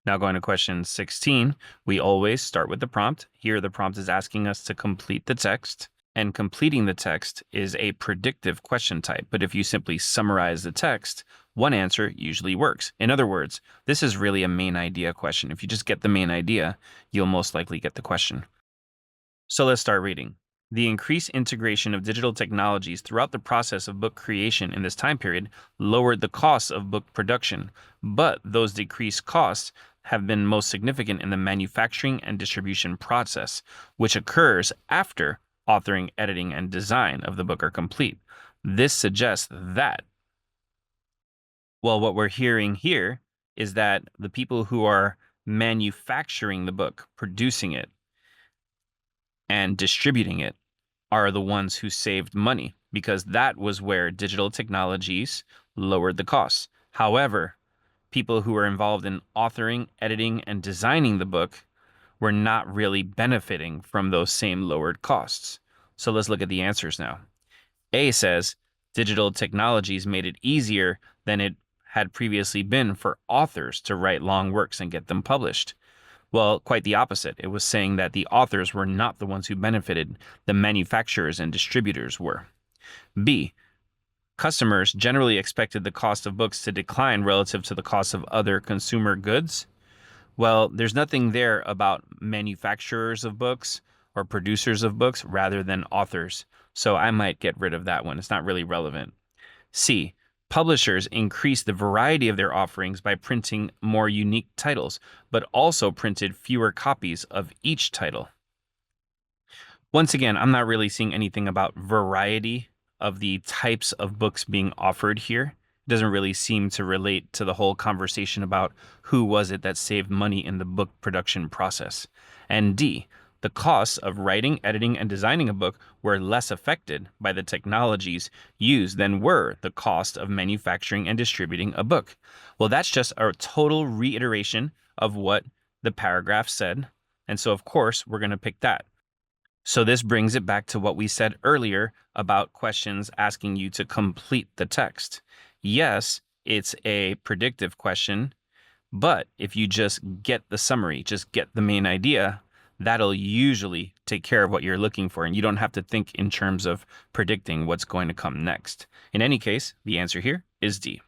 Now going to question 16, we always start with the prompt. Here the prompt is asking us to complete the text, and completing the text is a predictive question type. But if you simply summarize the text, one answer usually works. In other words, this is really a main idea question. If you just get the main idea, you'll most likely get the question. So let's start reading. The increased integration of digital technologies throughout the process of book creation in this time period lowered the costs of book production, but those decreased costs have been most significant in the manufacturing and distribution process, which occurs after authoring, editing, and design of the book are complete. This suggests that, well, what we're hearing here is that the people who are manufacturing the book, producing it, and distributing it are the ones who saved money because that was where digital technologies lowered the costs. However, people who were involved in authoring, editing, and designing the book were not really benefiting from those same lowered costs. So let's look at the answers now. A says digital technologies made it easier than it had previously been for authors to write long works and get them published. Well, quite the opposite. It was saying that the authors were not the ones who benefited, the manufacturers and distributors were. B, customers generally expected the cost of books to decline relative to the cost of other consumer goods. Well, there's nothing there about manufacturers of books or producers of books rather than authors. So I might get rid of that one. It's not really relevant. C, publishers increased the variety of their offerings by printing more unique titles, but also printed fewer copies of each title. Once again, I'm not really seeing anything about variety of the types of books being offered here. It doesn't really seem to relate to the whole conversation about who was it that saved money in the book production process. And D, the costs of writing, editing, and designing a book were less affected by the technologies used than were the cost of manufacturing and distributing a book. Well, that's just a total reiteration of what the paragraph said. And so, of course, we're going to pick that. So this brings it back to what we said earlier about questions asking you to complete the text. Yes, it's a predictive question, but if you just get the summary, just get the main idea, that'll usually take care of what you're looking for, and you don't have to think in terms of predicting what's going to come next. In any case, the answer here is D.